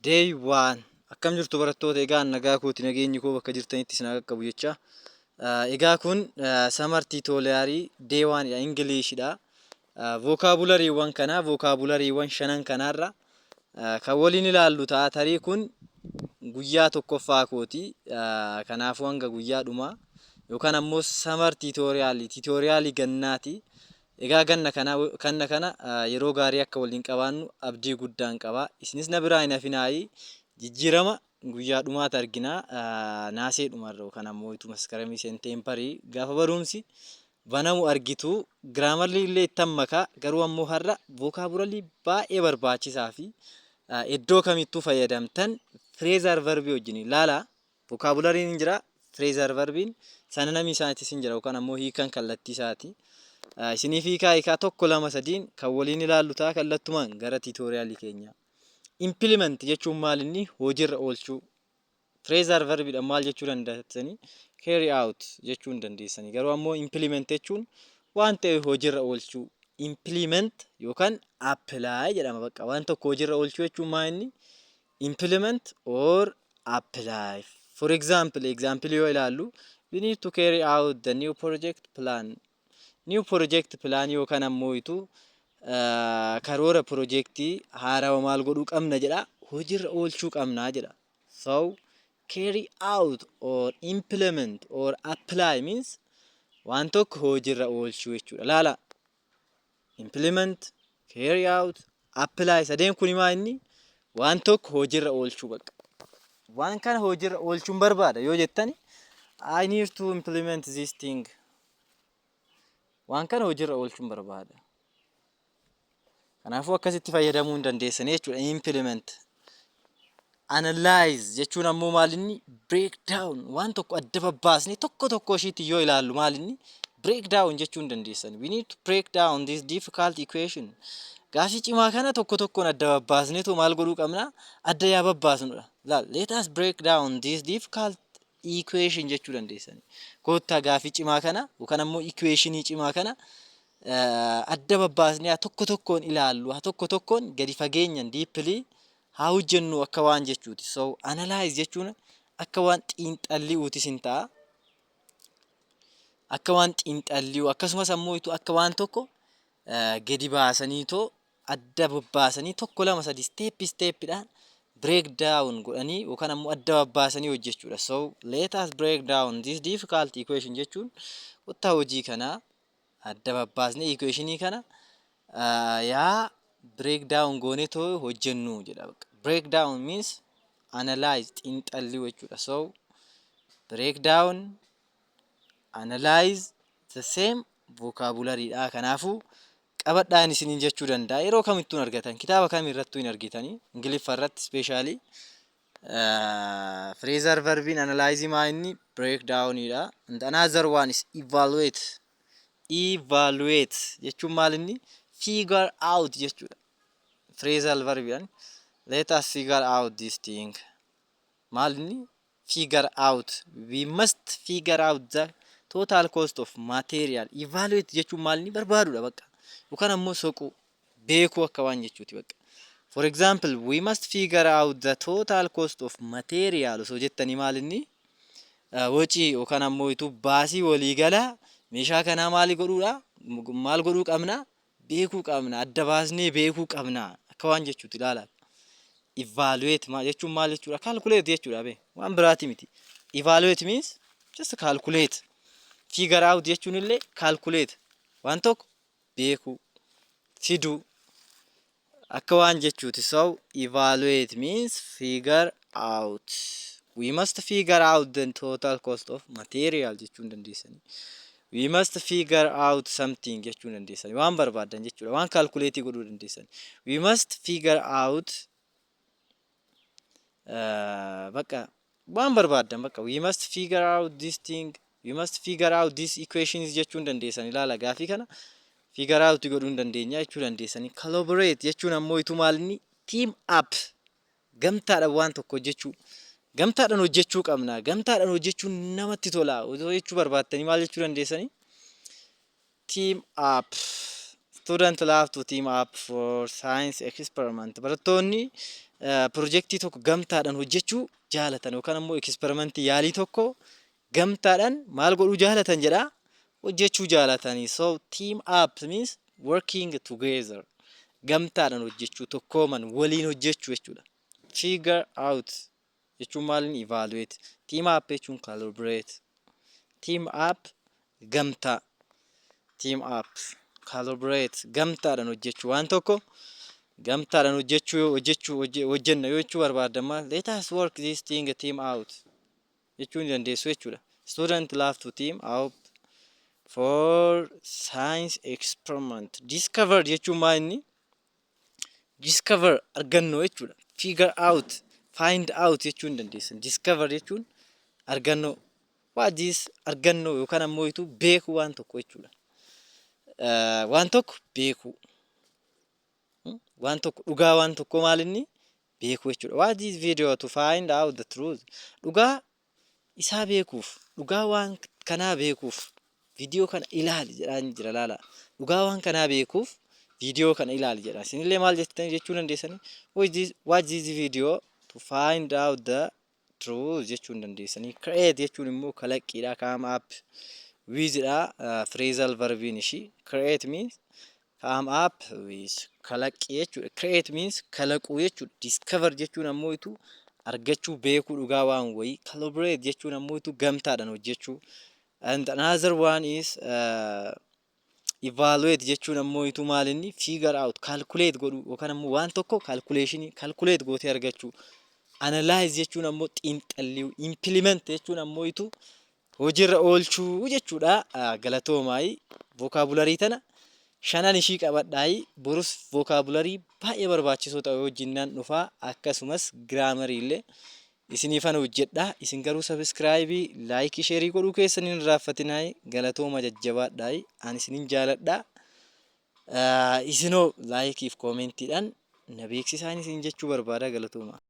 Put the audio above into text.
Day one akkam jirtu barattoota egaa nagaa kooti nageenyi koo bakka jirtanitti isin qaqqabu jecha. Egaa kun summer tutorial day one dha Englishidha. Vocabulariiwwan kana vocabulariiwwan shanan kanarra kan waliin ilaallu ta'a. Tarii kun guyyaa tokkoffaa kooti. Kanaafuu hanga guyyaa dhumaa yookaan ammoo summer tutorial gannaati. Egaa ganna kana yeroo gaarii akka waliin qabaannu abdii guddaan qaba. Isinis na biraa hin hafinaayii jijjiirama guyyaa dhumaatti argina. Naasee dhumarra yookaan ammoo itu maskaramii seenteemparii gaafa barumsi banamu argitu. Giraamarli illee ittan makaa garuu ammoo har'a vokaabulari baay'ee barbaachisaa fi iddoo kamittuu fayyadamtan phrasal verbii wajjin ilaala. Vokaabulariin hin jira, phrasal verbiin sana namni isaaniitis hin jira yookaan ammoo hiikan kallattii isaati. Isinii fi hiikaa tokko lama sadiin kan waliin ilaallu ta'a kallattumaan gara tutorialii keenya. Implement jechuun maal inni hojiirra oolchuu. Phrasal verbiidhaan maal jechuu dandeessanii carry out jechuu hin dandeessanii. Garuu ammoo implement jechuun waan ta'e hojiirra oolchuu. Implement yookaan apply jedhama bakka. Waan tokko hojiirra oolchuu jechuun maal inni implement or apply. For example yoo ilaallu we need to carry out the new project plan. New project plan yookaan ammoo itu karoora projectii haarawaa maal godhuu qabna jedha hojiirra oolchuu qabna jedha. So carry out or implement or apply means waan tokko hojiirra oolchuu jechuudha. Laala implement, carry out, apply sadeen kun maa inni waan tokko hojiirra oolchuu bakka. Waan kana hojiirra oolchuun barbaada yoo jettani I need to implement this thing. Waan kana hojiirra oolchuun barbaada. Kanaafuu akkasitti fayyadamuu hin dandeessanii jechuudha. Implement. Analyze jechuun ammoo maal inni break down waan tokko adda babbaasnee tokko ishiitti yoo ilaallu maal inni break down jechuu hin dandeessanii. We need to break down this difficult equation. Gaafii cimaa kana tokkoon adda babbaasneetu maal godhuu qabna adda yaa babbaasnudha. Let us break down this difficult equation jechuu dandeessanii. Koottaa gaafii cimaa kana yookaan ammoo equationii cimaa kana adda babbaasnee tokkoon ilaallu tokkoon gadi fageenyaan deeply haa hojjennu akka waan jechuuti. So analyze jechuun akka waan xiinxallii'uutis hin ta'a. Akka waan xiinxallii'u akkasumas ammoo itu akka waan tokko gadi baasaniitoo adda babbaasanii tokko lama sadi stepidhaan break down godhanii yookaan ammoo adda babbaasanii hojjechuudha. So let us break down this difficult equation jechuun kottaa hojii kana adda babbaasnee equationii kana yaa break down goonee too hojjennu jedha. Break down means analyze xiinxallii jechuudha. So break down, analyze the same vocabulary dha. Kanaafuu qabadhaan isiniin jechuu danda'a. Yeroo kamittuu argatan kitaaba kamirrattuu hin argitanii Ingiliffa irratti especially phrasal verbiin analyze maa inni break down dha. And another one is evaluate. Evaluate jechuun maal inni figure out jechuudha. Phrasal verbiin let us figure out this thing. Maal inni figure out. We must figure out the total cost of material. Evaluate jechuun maal inni barbaadudha bakka. Yookaan ammoo soquu beekuu akka waan jechuuti bakka. For example, we must figure out the total cost of material. So jettanii maal inni wacii yookaan ammoo itu baasii waliigalaa meeshaa kanaa maal godhuu qabna beekuu qabna adda baasnee beekuu qabna akka waan jechuuti ilaala. Evaluate jechuun maal jechuudha calculate jechuudha be waan biraati miti. Evaluate means just calculate. Figure out jechuun illee calculate waan tokko beekuu fiduu akka waan jechuuti. So evaluate means figure out. We must figure out the total cost of material jechuun dandeessanii. We must figure out something jechuun dandeessanii. Waan barbaadan jechuudha. Waan calculate godhuu dandeessanii. We must figure out bakka waan barbaadan bakka we must figure out this thing. We must figure out these equations jechuun dandeessanii. Ilaala gaafii kana figure out godhuu dandeenya jechuu dandeessanii. Collaborate jechuun ammoo itu maal inni team up gamtaadhaan waan tokko hojjechuu. Gamtaadhaan hojjechuu qabna. Gamtaadhaan hojjechuun namatti tola. Osoo jechuu barbaattanii maal jechuu dandeessanii team up. student love to team up for science experiment. Barattoonni projektii tokko gamtaadhaan hojjechuu jaalatan yookaan ammoo experimentii yaalii tokko gamtaadhaan maal godhuu jaalatan jedha hojjechuu jaalatanii. So team up means working together. Gamtaadhaan hojjechuu tokkooman waliin hojjechuu jechuudha. Figure out jechuun maaliin evaluate. Team up jechuun collaborate. Team up gamtaa. Team up collaborate gamtaadhaan hojjechuu waan tokko gamtaadhaan hojjenna yoo jechuu barbaadamma let us work this thing team out jechuu ni dandeessu jechuudha. Student love to team up for science experiment. Discover jechuun maali? Discover argannoo jechuudha. Figure out find out jechuun dandeessan. Discover jechuun argannoo. What is argannoo yookaan ammoo itu beekuu waan tokko jechuudha. Waan tokko beekuu. Waan tokko dhugaa waan tokko maalinni beekuu jechuudha. What is video to find out the truth. Dhugaa isaa beekuuf dhugaa waan kanaa beekuuf video kana ilaali jedhaan jira laala. Dhugaa waan kanaa beekuuf video kana ilaali jedha. Isinillee maal jechuu dandeessani? Watch this video to find out the truth jechuu dandeessani. Create jechuun immoo kalaqqiidha. Come up with phrasal verbiin ishii. Create means come up with kalaqqii jechuudha. Create means kalaquu jechuudha. Discover jechuun ammoo itu argachuu beekuu dhugaa waan wayii. Collaborate jechuun ammoo itu gamtaadhaan hojjechuu. And another one is evaluate jechuun ammoo itu maalinni figure out calculate godhuu yookaan ammoo waan tokko calculate gootee argachuu. Analyze jechuun ammoo xiinxalluu. Implement jechuun ammoo itu hojiirra oolchuu jechuudha. Galatoomaay vocabulary tana shanan ishii qabadhaayi borus vocabulary baay'ee barbaachisoo ta'e hojiinnaan dhufaa akkasumas grammar illee isiniifan hojjedha. Isin garuu subscribe like share godhuu keessaniin raaffatinaay galatooma jajjabaadhaayi ani isinin jaaladha. Isinoo like if commentiidhaan na beeksisaan isin jechuu barbaada galatooma.